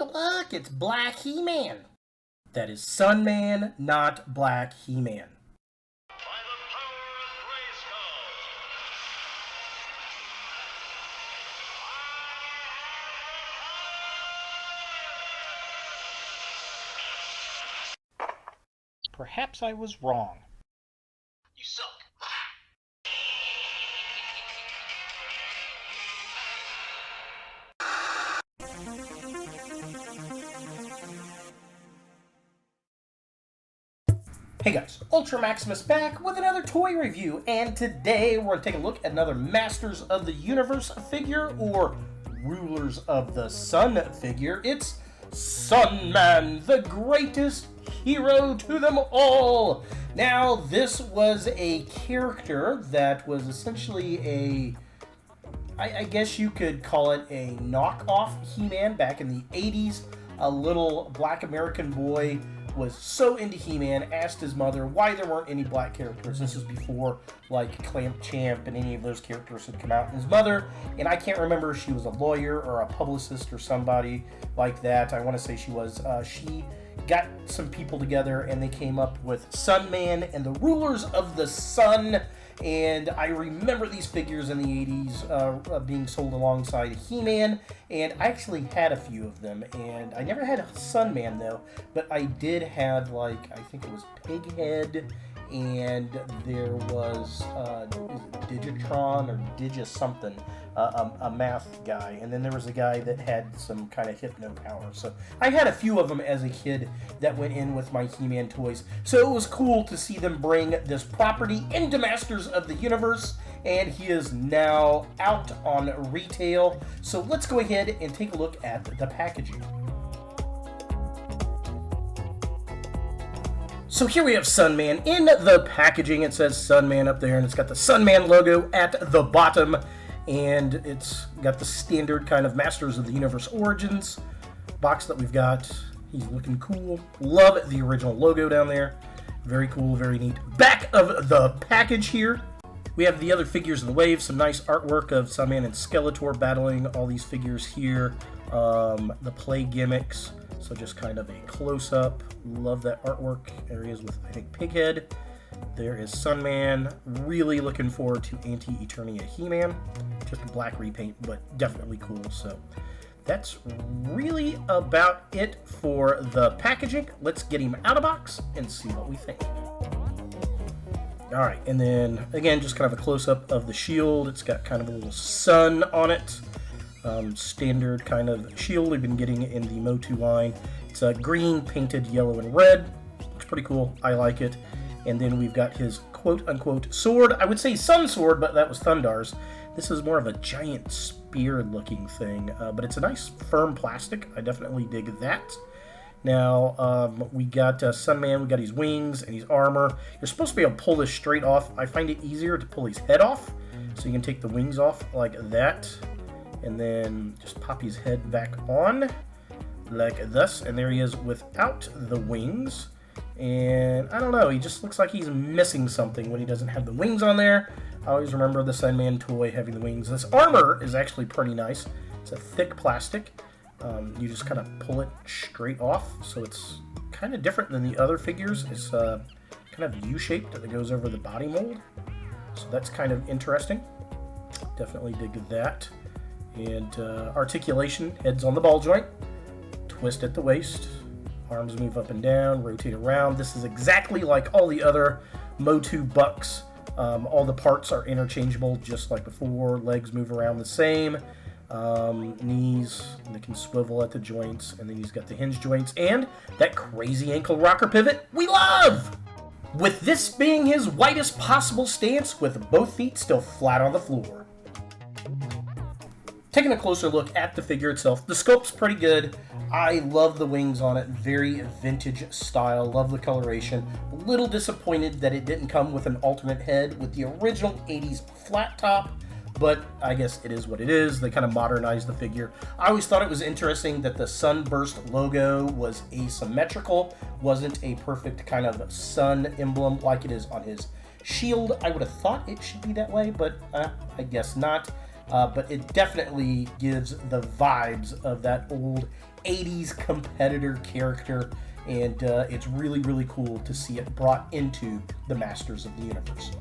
a look, it's Black He-Man. That is Sunman, not Black He-Man. Perhaps I was wrong. You suck. Hey guys, Ultra Maximus back with another toy review, and today we're going to take a look at another Masters of the Universe figure, or Rulers of the Sun figure. It's Sunman, the greatest hero to them all! Now, this was a character that was essentially I guess you could call it a knockoff He-Man back in the 80s. A little black American boy was so into He-Man, asked his mother why there weren't any black characters. This is before, like, Clamp Champ and any of those characters had come out. And his mother, and I can't remember if she was a lawyer or a publicist or somebody like that. I want to say she was. She got some people together, and they came up with Sunman and the Rulers of the Sun. And I remember these figures in the 80s being sold alongside He-Man, and I actually had a few of them, and I never had Sunman though, but I did have, like, I think it was Pighead, and there was Digitron or Digi something, a math guy, and then there was a guy that had some kind of hypno power. So I had a few of them as a kid that went in with my He-Man toys. So it was cool to see them bring this property into Masters of the Universe, and he is now out on retail. So let's go ahead and take a look at the packaging. So here we have Sunman in the packaging. It says Sunman up there, and it's got the Sunman logo at the bottom, and it's got the standard kind of Masters of the Universe Origins box that we've got. He's looking cool. Love the original logo down there. Very cool, very neat. Back of the package here, we have the other figures of the wave. Some nice artwork of Sunman and Skeletor battling all these figures here. The play gimmicks. So just kind of a close-up. Love that artwork. Areas with, I think, Pighead. There is Sunman. Really looking forward to Anti-Eternia He-Man. Just a black repaint, but definitely cool. So that's really about it for the packaging. Let's get him out of box and see what we think. Alright, and then, again, just kind of a close-up of the shield. It's got kind of a little sun on it. Standard kind of shield we've been getting in the Motu line. It's green, painted yellow and red. Looks pretty cool. I like it. And then we've got his quote-unquote sword. I would say sun sword, but that was Thundar's. This is more of a giant spear-looking thing, but it's a nice, firm plastic. I definitely dig that. Now, we got Sunman. We got his wings and his armor. You're supposed to be able to pull this straight off. I find it easier to pull his head off, so you can take the wings off like that. And then just pop his head back on like this, and there he is without the wings. And I don't know, he just looks like he's missing something when he doesn't have the wings on there. I always remember the Sunman toy having the wings. This armor is actually pretty nice. It's a thick plastic. You just kind of pull it straight off, so it's kind of different than the other figures. It's kind of U-shaped that goes over the body mold, so that's kind of interesting. Definitely dig that. And articulation, head's on the ball joint, twist at the waist, arms move up and down, rotate around. This is exactly like all the other Motu Bucks. All the parts are interchangeable just like before. Legs move around the same. Knees, they can swivel at the joints, and then he's got the hinge joints and that crazy ankle rocker pivot we love! With this being his widest possible stance with both feet still flat on the floor. Taking a closer look at the figure itself, the sculpt's pretty good. I love the wings on it, very vintage style, love the coloration. A little disappointed that it didn't come with an alternate head with the original 80s flat top, but I guess it is what it is. They kind of modernized the figure. I always thought it was interesting that the Sunburst logo was asymmetrical, wasn't a perfect kind of sun emblem like it is on his shield. I would have thought it should be that way, but I guess not. but it definitely gives the vibes of that old 80s competitor character, and it's really, really cool to see it brought into the Masters of the Universe.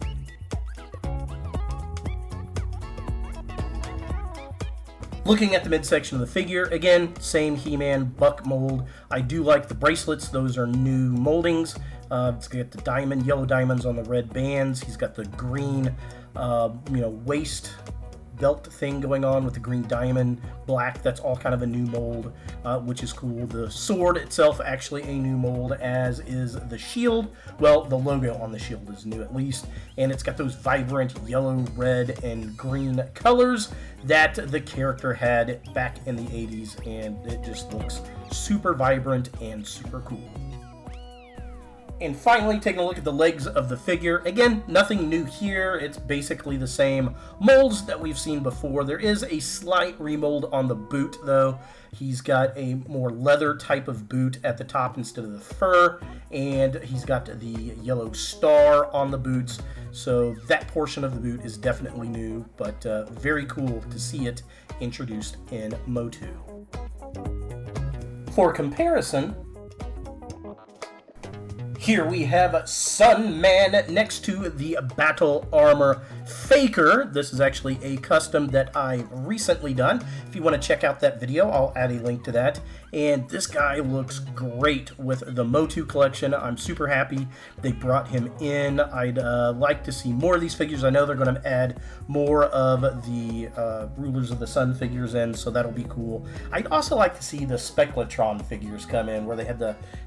Looking at the midsection of the figure, again, same He-Man Buck mold. I do like the bracelets. Those are new moldings. It's got the yellow diamonds on the red bands. He's got the green, waist belt thing going on with the green diamond black. That's all kind of a new mold, which is cool. The sword itself actually a new mold, as is the shield. Well, the logo on the shield is new at least, and it's got those vibrant yellow, red, and green colors that the character had back in the 80s, and it just looks super vibrant and super cool. And finally, taking a look at the legs of the figure. Again, nothing new here. It's basically the same molds that we've seen before. There is a slight remold on the boot, though. He's got a more leather type of boot at the top instead of the fur, and he's got the yellow star on the boots. So that portion of the boot is definitely new, but very cool to see it introduced in Motu. For comparison, here we have Sun Man next to the Battle Armor Faker. This is actually a custom that I've recently done. If you want to check out that video, I'll add a link to that. And this guy looks great with the Motu collection. I'm super happy they brought him in. I'd like to see more of these figures. I know they're going to add more of the Rulers of the Sun figures in, so that'll be cool. I'd also like to see the Speculatron figures come in, where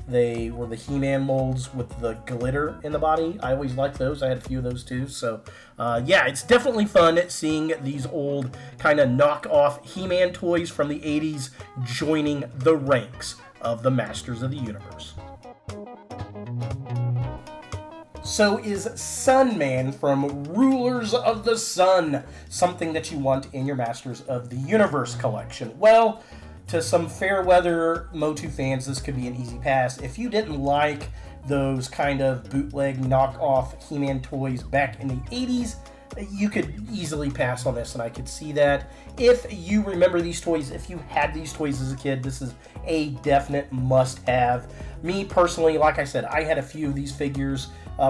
they were the He-Man molds with the glitter in the body. I always liked those. I had a few of those too. So yeah, it's definitely fun seeing these old kind of knockoff He-Man toys from the 80s joining the ranks of the Masters of the Universe. So is Sun Man from Rulers of the Sun something that you want in your Masters of the Universe collection? Well, to some fair weather Motu fans, this could be an easy pass. If you didn't like those kind of bootleg knockoff He-Man toys back in the 80s, you could easily pass on this, and I could see that. If you remember these toys, if you had these toys as a kid, this is a definite must-have. Me personally, like I said, I had a few of these figures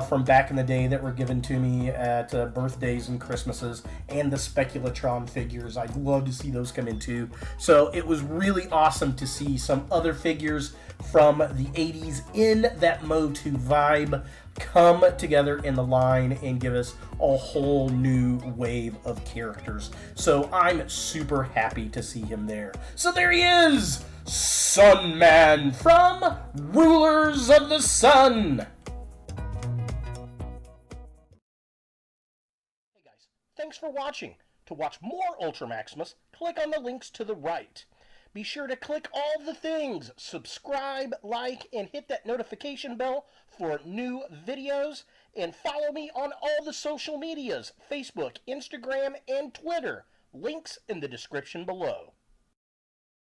from back in the day that were given to me at birthdays and Christmases, and the Speculatron figures. I'd love to see those come in too. So it was really awesome to see some other figures from the 80s in that Motu vibe come together in the line and give us a whole new wave of characters. So I'm super happy to see him there. So there he is! Sun Man from Rulers of the Sun! Hey guys, thanks for watching. To watch more Ultra Maximus, click on the links to the right. Be sure to click all the things, subscribe, like, and hit that notification bell for new videos, and follow me on all the social medias, Facebook, Instagram, and Twitter. Links in the description below.